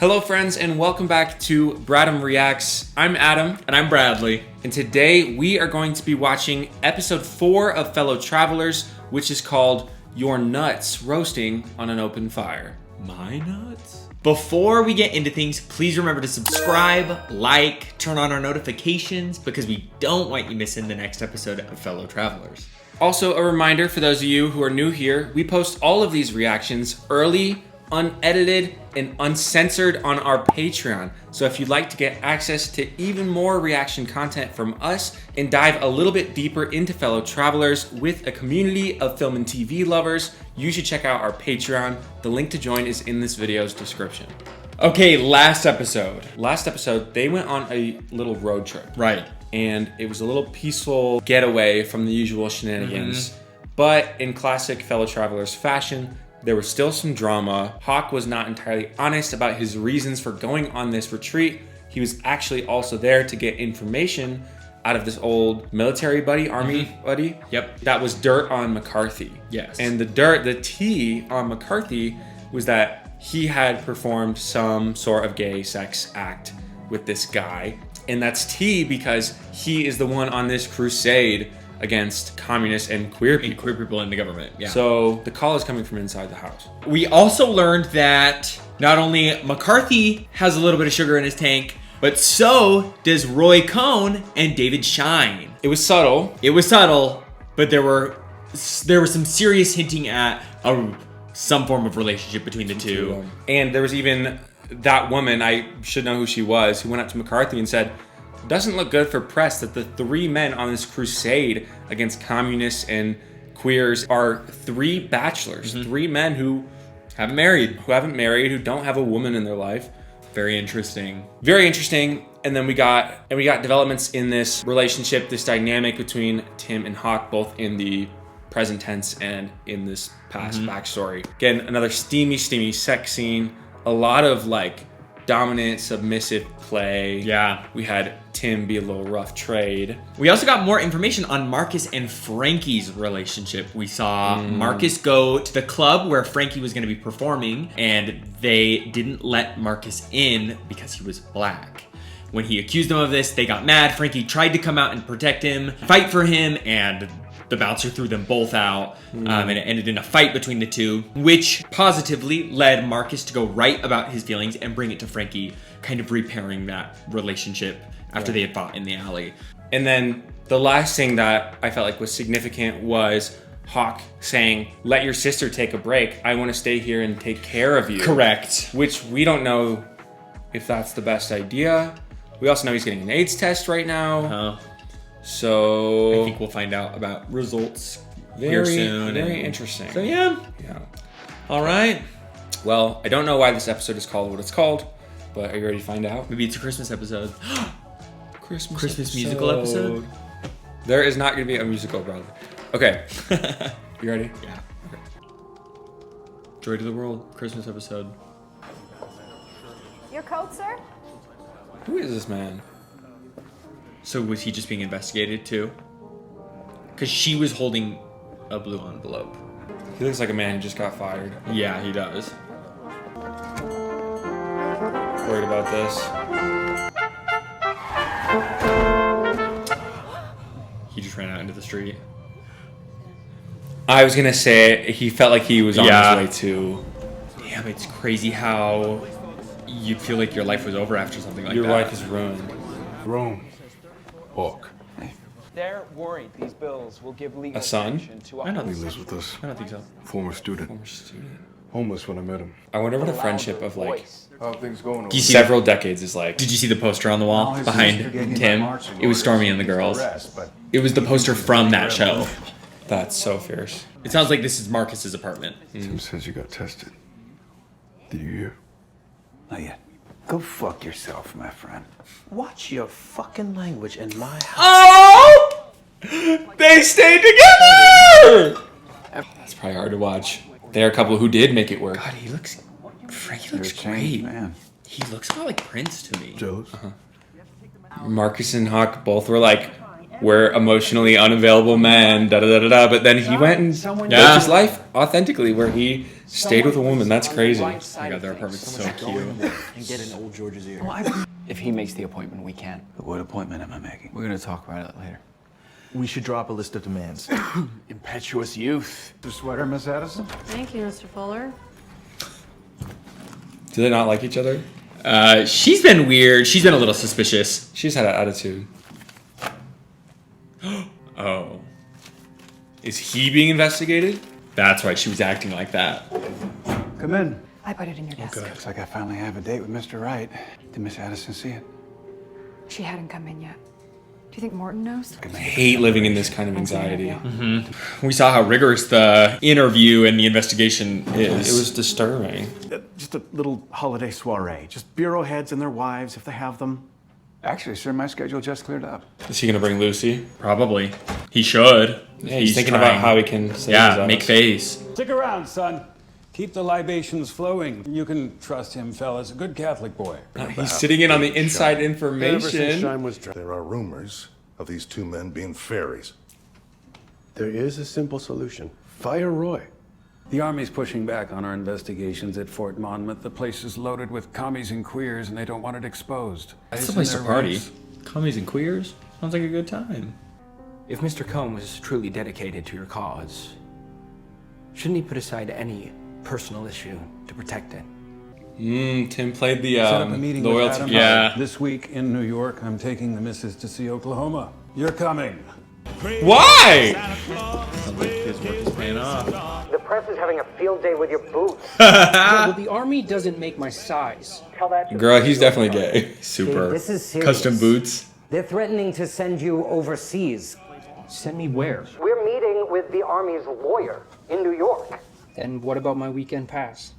Hello friends and welcome back to Bradam Reacts. I'm Adam. And I'm Bradley. And today we are going to be watching episode 4 of Fellow Travelers, which is called Your Nuts Roasting on an Open Fire. My nuts? Before we get into things, please remember to subscribe, like, turn on our notifications because we don't want you missing the next episode of Fellow Travelers. Also, a reminder for those of you who are new here, we post all of these reactions early, unedited, and uncensored on our Patreon. So if you'd like to get access to even more reaction content from us and dive a little bit deeper into Fellow Travelers with a community of film and TV lovers, you should check out our Patreon. The link to join is in this video's description. Okay, last episode. Last episode, they went on a little road trip. Right. And it was a little peaceful getaway from the usual shenanigans. But in classic Fellow Travelers fashion, there was still some drama. Hawk was not entirely honest about his reasons for going on this retreat. He was actually also there to get information out of this old military buddy, army buddy. Yep. That was dirt on McCarthy. Yes. And the tea on McCarthy was that he had performed some sort of gay sex act with this guy. And that's tea because he is the one on this crusade against communists and queer people. And queer people in the government, yeah. So the call is coming from inside the house. We also learned that not only McCarthy has a little bit of sugar in his tank, but so does Roy Cohn and David Shine. It was subtle. It was subtle, but there were some serious hinting at some form of relationship between the two. And there was even that woman, I should know who she was, who went up to McCarthy and said, doesn't look good for press that the three men on this crusade against communists and queers are three bachelors, three men who haven't married, who don't have a woman in their life. Very interesting. Very interesting. And then we got developments in this relationship, this dynamic between Tim and Hawk, both in the present tense and in this past backstory. Again, another steamy sex scene. A lot of like dominant, submissive play. Yeah. We had Tim be a little rough trade. We also got more information on Marcus and Frankie's relationship. We saw Marcus go to the club where Frankie was going to be performing, and they didn't let Marcus in because he was black. When he accused them of this, they got mad. Frankie tried to come out and protect him, fight for him, and the bouncer threw them both out, and it ended in a fight between the two, which positively led Marcus to go right about his feelings and bring it to Frankie, kind of repairing that relationship after they had fought in the alley. And then the last thing that I felt like was significant was Hawk saying, let your sister take a break. I want to stay here and take care of you. Correct. Which we don't know if that's the best idea. We also know he's getting an AIDS test right now. So I think we'll find out about results here soon. Very interesting. So yeah. All right. Well, I don't know why this episode is called what it's called, but are you ready to find out? Maybe it's a Christmas episode. Christmas musical episode? There is not going to be a musical, brother. Okay. You ready? Yeah. Okay. Joy to the World, Christmas episode. Your coat, sir? Who is this man? So was he just being investigated too? Because she was holding a blue envelope. He looks like a man who just got fired. Yeah, he does. Worried about this. He just ran out into the street. I was going to say he felt like he was on his way to... Damn, it's crazy how you'd feel like your life was over after something like that. Your life is ruined. Rome. Hawk. They're worried these bills will give legal A son? protection to I don't He think lives so. with us. I don't think so. Former student. Former student. Homeless when I met him. I wonder what a friendship of like How things going? Do you see several decades is like. Did you see the poster on the wall behind Tim? It was Stormy and the girls. It was the poster from that show. That's so fierce. It sounds like this is Marcus's apartment. Tim says you got tested. Did you hear? Not yet. Go fuck yourself, my friend. Watch your fucking language in my house. Oh! They stayed together! That's probably hard to watch. They're a couple who did make it work. God, Frankie You're looks a changed great. man. He looks a lot like Prince to me. Jealous? Marcus and Hawk both were like, we're emotionally unavailable men, da da da da da. But then he went and lived his life authentically, where he stayed with a woman. That's crazy. Oh my God, their apartment's so cute. And get in old George's ear. If he makes the appointment, we can. What appointment am I making? We're gonna talk about it later. We should drop a list of demands. Impetuous youth. The sweater, Miss Addison? Thank you, Mr. Fuller. Do they not like each other? She's been weird. She's been a little suspicious. She's had an attitude. Oh. Is he being investigated? That's why she was acting like that. Come in. I put it in your desk. Looks like I finally have a date with Mr. Wright. Did Miss Addison see it? She hadn't come in yet. Do you think Morton knows? I hate living in this kind of anxiety. We saw how rigorous the interview and the investigation is. It was disturbing. Just a little holiday soiree. Just bureau heads and their wives, if they have them. Actually, sir, my schedule just cleared up. Is he gonna bring Lucy? Probably. He should. Yeah, he's thinking about how he can save his ass. make face. Stick around, son. Keep the libations flowing. You can trust him, fellas. A good Catholic boy. He's sitting in on the inside Ever since information. Shine was there are rumors of these two men being fairies. There is a simple solution. Fire Roy. The Army's pushing back on our investigations at Fort Monmouth. The place is loaded with commies and queers, and they don't want it exposed. That's the place to party. Commies and queers? Sounds like a good time. If Mr. Combe was truly dedicated to your cause, shouldn't he put aside any personal issue to protect it? Tim played the Set up a meeting with loyalty. Adam Yeah. This week in New York, I'm taking the missus to see Oklahoma. You're coming. Why? His work is paying off. The press is having a field day with your boots. Well, the army doesn't make my size. Tell that to Girl, he's definitely gay. Super. This is serious. Custom boots. They're threatening to send you overseas. Send me where? We're meeting with the Army's lawyer in New York. And what about my weekend pass?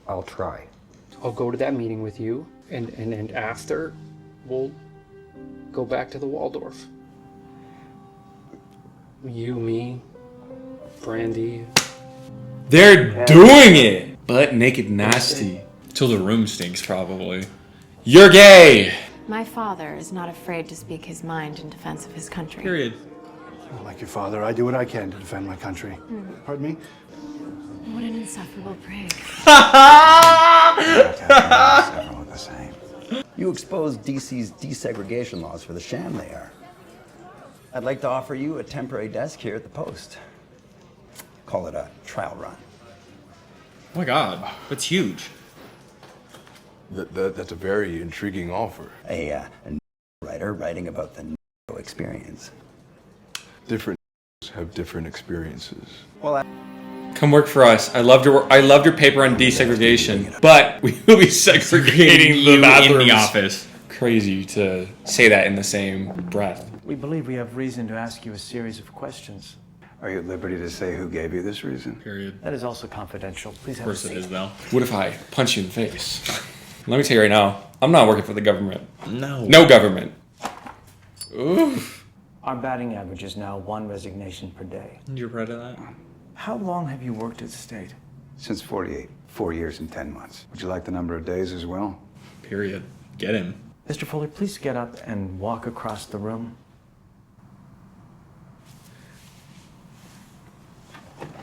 I'll try. I'll go to that meeting with you, and after, we'll go back to the Waldorf. You, me, Brandy. They're doing it. Butt naked nasty. Till the room stinks, probably. You're gay. My father is not afraid to speak his mind in defense of his country. Period. Like your father, I do what I can to defend my country. Pardon me? What an insufferable prig. Several of the same. You expose DC's desegregation laws for the sham they are. I'd like to offer you a temporary desk here at the Post. Call it a trial run. Oh my God, that's huge. That's a very intriguing offer. A writer writing about the experience. Different have different experiences. Well, Come work for us. I loved your paper on desegregation, but we will be segregating the bathrooms. in the office. Crazy to say that in the same breath. We believe we have reason to ask you a series of questions. Are you at liberty to say who gave you this reason? Period. That is also confidential. Please Of have a course it seat. is, though. What if I punch you in the face? Let me tell you right now, I'm not working for the government. No. No government. Oof. Our batting average is now 1 resignation per day. You're proud of that? How long have you worked at the state? Since 48. 4 years and 10 months. Would you like the number of days as well? Period. Get him. Mr. Fuller, please get up and walk across the room.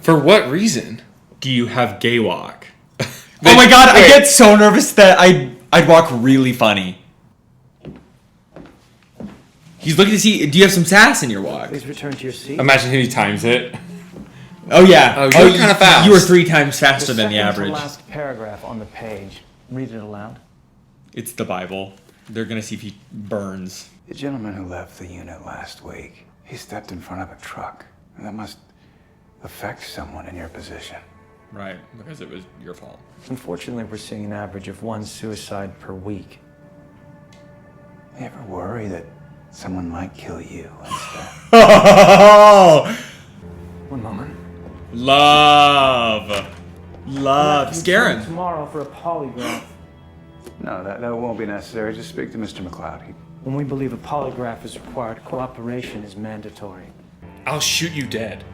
For what reason? Do you have gay walk? Oh my God, I get so nervous that I'd walk really funny. He's looking to see, do you have some sass in your walk? Please return to your seat. Imagine he times it. Oh yeah. Oh, you're kind of fast. You were 3 times faster than the second average. to last paragraph on the page. Read it aloud. It's the Bible. They're gonna see if he burns. The gentleman who left the unit last week, he stepped in front of a truck. That must affect someone in your position. Right, because it was your fault. Unfortunately, we're seeing an average of 1 suicide per week. You ever worry that someone might kill you instead? Oh! 1 moment. Love. Scare him. Tomorrow for a polygraph. No, that won't be necessary. Just speak to Mr. McLeod. When we believe a polygraph is required, cooperation is mandatory. I'll shoot you dead.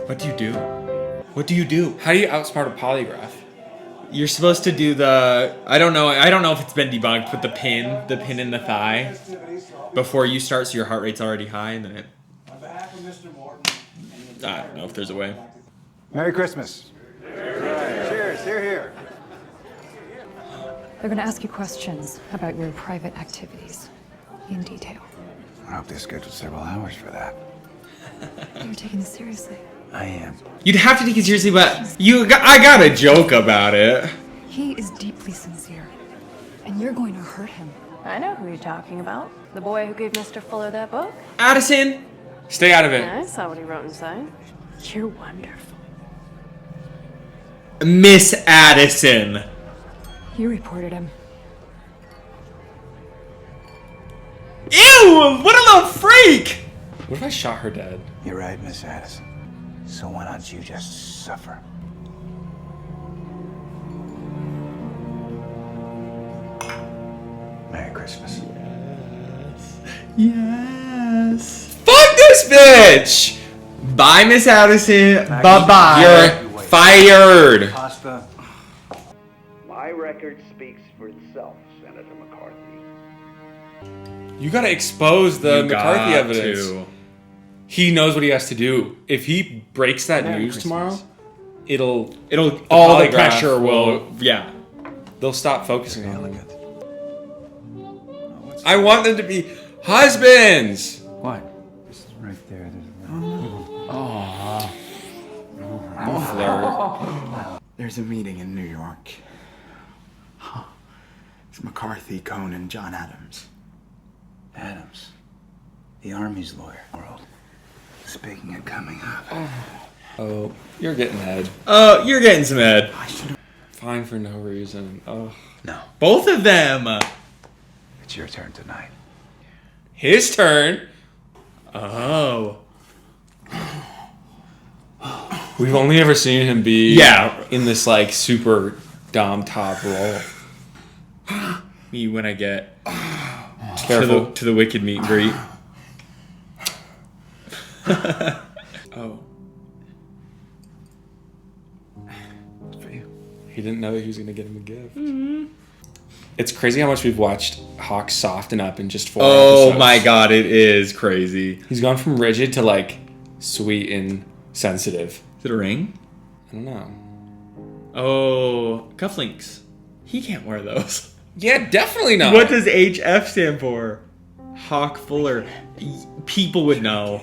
What do you do? What do you do? How do you outsmart a polygraph? You're supposed to do the, I don't know if it's been debunked, but the pin in the thigh before you start, so your heart rate's already high, and then I don't know if there's a way. Merry Christmas. Cheers, here. They're going to ask you questions about your private activities in detail. I hope they scheduled several hours for that. You're taking this seriously. I am. You'd have to take it seriously, but I got a joke about it. He is deeply sincere, and you're going to hurt him. I know who you're talking about. The boy who gave Mr. Fuller that book. Addison! Stay out of it. I saw what he wrote inside. You're wonderful. Miss Addison. You reported him. Ew! What a little freak! What if I shot her dead? You're right, Miss Addison. So why don't you just suffer? Merry Christmas. Yes. Fuck this bitch! Bye, Miss Addison. Bye-bye. You're fired. Pasta. My record speaks for itself, Senator McCarthy. You gotta expose the McCarthy got evidence. to. He knows what he has to do. If he breaks that news tomorrow, it'll all the pressure will, yeah. They'll stop focusing on him. I want them to be husbands. What? It's right there. There's a meeting in New York. It's McCarthy, Cohn, and John Adams. Adams, the Army's lawyer. World. Speaking of coming up. Oh, you're getting head. Oh, you're getting some head. Fine for no reason. Oh. No. Both of them. It's your turn tonight. His turn. Oh. We've only ever seen him be in this like super dom top role. Me when I get Careful. to the wicked meet and greet. Oh. For you. He didn't know he was gonna get him a gift. It's crazy how much we've watched Hawk soften up in just 4 episodes. Oh my god, it is crazy. He's gone from rigid to like sweet and sensitive. Is it a ring? I don't know. Oh, cufflinks. He can't wear those. Yeah, definitely not. What does HF stand for? Hawk Fuller. People would know.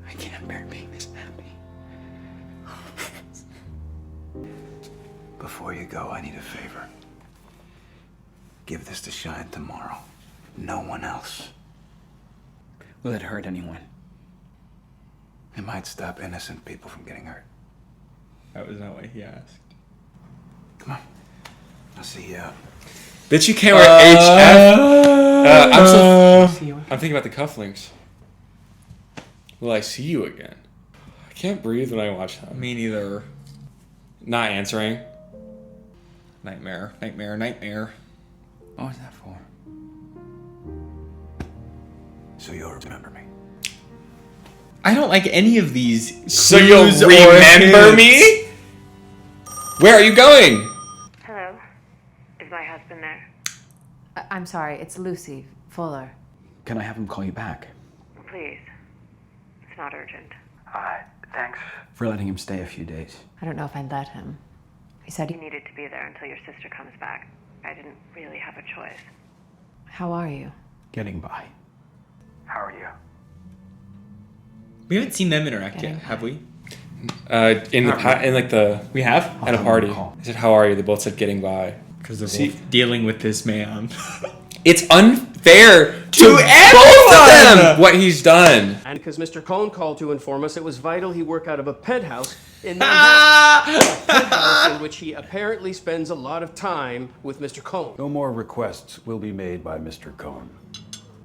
I can't bear being this happy. Before you go, I need a favor. Give this to Shine tomorrow. No one else. Will it hurt anyone? It might stop innocent people from getting hurt. That was not what he asked. Come on. I'll see you out. Bitch, you can't wear HF. I'm thinking about the cufflinks. Will I see you again? I can't breathe when I watch that. Me neither. Not answering. Nightmare. Nightmare. What was that for? So you'll remember me. I don't like any of these. So you'll remember me? Where are you going? Hello? Is my husband there? I'm sorry, it's Lucy Fuller. Can I have him call you back? Please. It's not urgent. Thanks. For letting him stay a few days. I don't know if I'd let him. He said he needed to be there until your sister comes back. I didn't really have a choice. How are you? Getting by. How are you? We haven't seen them interact yet, have we? In like the we have at a party. I said, "How are you?" They both said, "Getting by." Because they're both dealing with this man. It's unfair to both of them what he's done. And because Mr. Cohn called to inform us it was vital he work out of a penthouse in Manhattan. A penthouse in which he apparently spends a lot of time with Mr. Cohn. No more requests will be made by Mr. Cohn.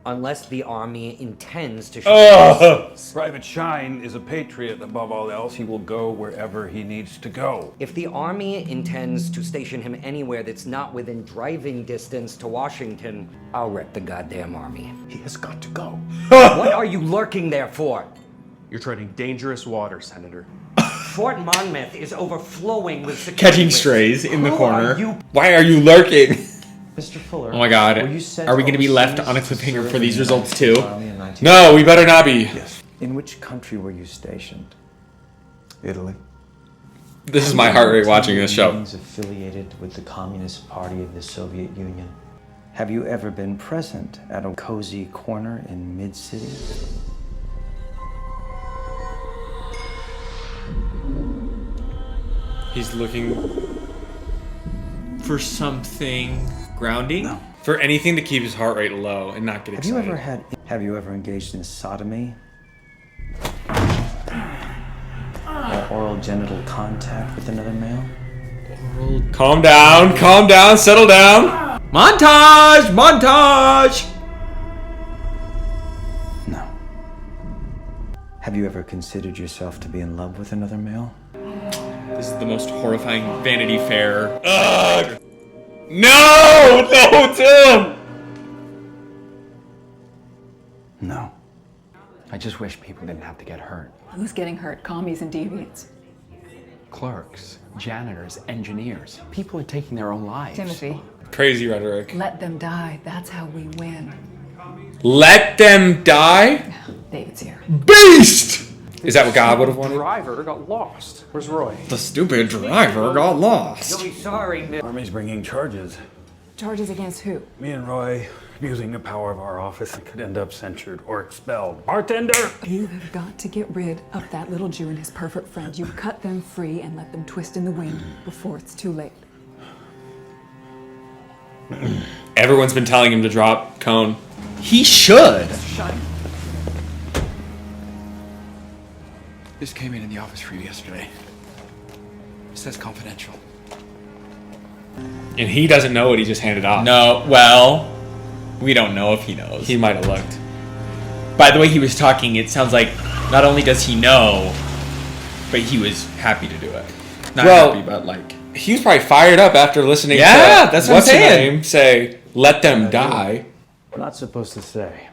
Unless the Army intends to shoot Private Shine is a patriot above all else. He will go wherever he needs to go. If the Army intends to station him anywhere that's not within driving distance to Washington, I'll wreck the goddamn Army. He has got to go. What are you lurking there for? You're treading dangerous water, Senator. Fort Monmouth is overflowing with security. Catching strays in the corner. Why are you lurking? Mr. Fuller. Oh my god. Were you sent Are we going to be left overseas on a to cliffhanger serve for these in the results too? Army in 19- No, we better not be. Yes. In which country were you stationed? Italy. This is my heart rate watching this show. Affiliated with the Communist Party of the Soviet Union. Have you ever been present at a cozy corner in Mid-City? He's looking for something grounding? No. For anything to keep his heart rate low and not get excited. Have you ever engaged in sodomy? Or oral genital contact with another male? Calm down, settle down. Montage! No. Have you ever considered yourself to be in love with another male? This is the most horrifying Vanity Fair. Ugh! No, Tim! No. I just wish people didn't have to get hurt. Who's getting hurt? Commies and deviants. Clerks, janitors, engineers. People are taking their own lives. Timothy, Crazy rhetoric. let them die. That's how we win. Let them die? David's here. Beast! Is that what God would have wanted? The driver got lost. Where's Roy? The stupid driver got lost. You'll be sorry, Miss. Army's bringing charges. Charges against who? Me and Roy, using the power of our office, could end up censured or expelled. Bartender! You have got to get rid of that little Jew and his perfect friend. You cut them free and let them twist in the wind before it's too late. Everyone's been telling him to drop Cone. He should. This came in the office for you yesterday. It says confidential. And he doesn't know what he just handed off. No, well, we don't know if he knows. He might have looked. By the way he was talking, it sounds like not only does he know, but he was happy to do it. Not happy, but like... He was probably fired up after listening to that's what I'm saying. Name say, let them die. We're not supposed to say.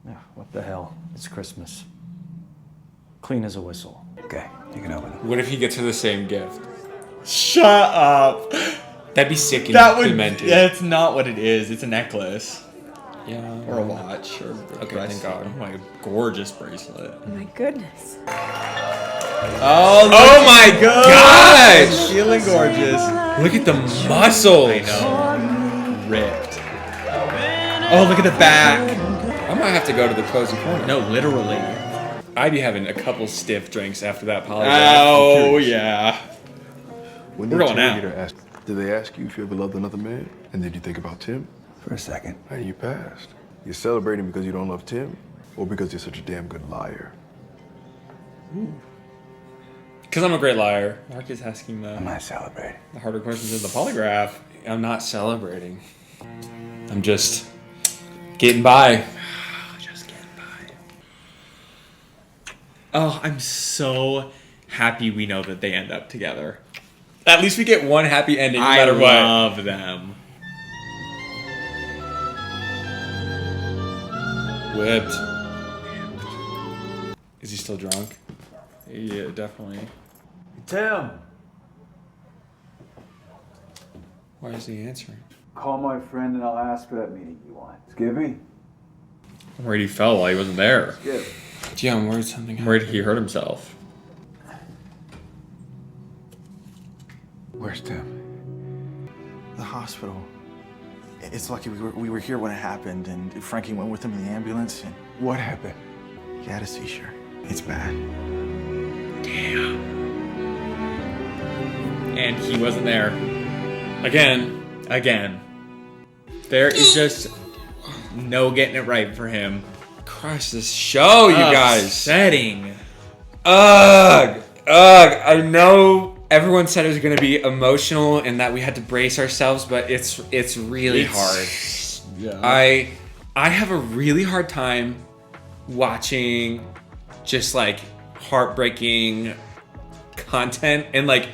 Yeah, what the hell? It's Christmas. Clean as a whistle. Okay, you can open it. What if he gets her the same gift? Shut up. That'd be sick and That would... demented. That's not what it is. It's a necklace. Yeah. Or a watch. Or a Okay, bracelet. thank God. Oh my gorgeous bracelet. Oh my goodness. Oh my gosh! Feeling gorgeous. Look at the muscles. I know. Ripped. Oh, look at the back. I might have to go to the cozy corner. No, literally. I'd be having a couple stiff drinks after that polygraph. Oh, yeah. When We're the going out. interrogator asked, did they ask you if you ever loved another man? And did you think about Tim? For a second. And you passed. You're celebrating because you don't love Tim, or because you're such a damn good liar? Because I'm a great liar. Mark is asking I'm not celebrating. the harder questions in the polygraph. I'm not celebrating. I'm just getting by. Just getting by. Oh, I'm so happy we know that they end up together. At least we get one happy ending no I matter what. love them. Whipped. Is he still drunk? Yeah, definitely. Tim! Why is he answering? Call my friend and I'll ask for that meeting you want. Skippy? I'm worried he fell while he wasn't there. Skip. Yeah, I'm worried something I'm worried he hurt himself. Where's Tim? The hospital. It's lucky we were here when it happened, and Frankie went with him in the ambulance. And What happened? he had a seizure. It's bad. Damn. And he wasn't there. Again. There is just no getting it right for him. Christ, this show, you guys. Upsetting. Ugh. I know everyone said it was going to be emotional and that we had to brace ourselves, but it's really hard. Yeah. I have a really hard time watching just like heartbreaking content and like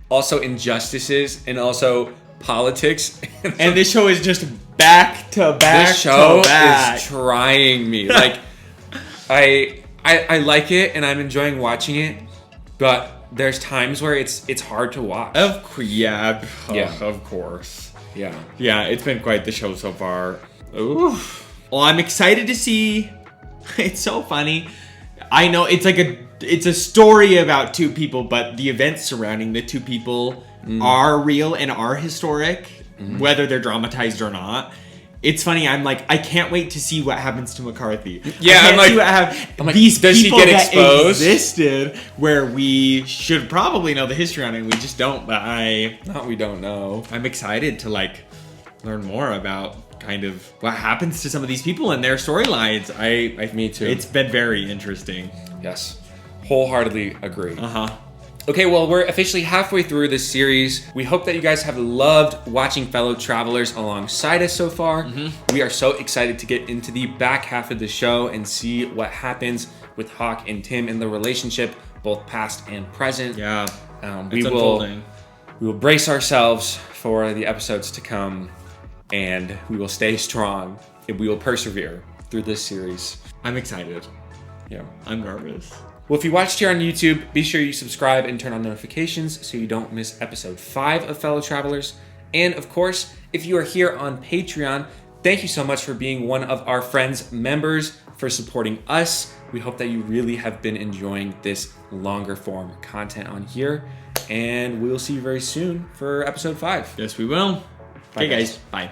also injustices and also politics. And this show is just back to back. This show to back. is trying me. Like I like it and I'm enjoying watching it, But there's times where it's hard to watch. Of course. Yeah, it's been quite the show so far. Oof. Well, I'm excited to see. It's so funny. I know it's a story about two people, but the events surrounding the two people are real and are historic, whether they're dramatized or not. It's funny. I'm like, I can't wait to see what happens to McCarthy. Yeah, I'm like, these does he people get that exposed? existed, where we should probably know the history on it. We just don't. But we don't know. I'm excited to learn more about kind of what happens to some of these people and their storylines. Me too. It's been very interesting. Yes, wholeheartedly agree. Okay, well, we're officially halfway through this series. We hope that you guys have loved watching fellow travelers alongside us so far. We are so excited to get into the back half of the show and see what happens with Hawk and Tim in the relationship, both past and present. Yeah, we will brace ourselves for the episodes to come, and we will stay strong and we will persevere through this series. I'm excited. Yeah, I'm nervous. Well, if you watched here on YouTube, be sure you subscribe and turn on notifications so you don't miss episode 5 of Fellow Travelers. And of course, if you are here on Patreon, thank you so much for being one of our friends' members, for supporting us. We hope that you really have been enjoying this longer form content on here. And we will see you very soon for episode 5. Yes, we will. Bye, Okay, guys. Bye.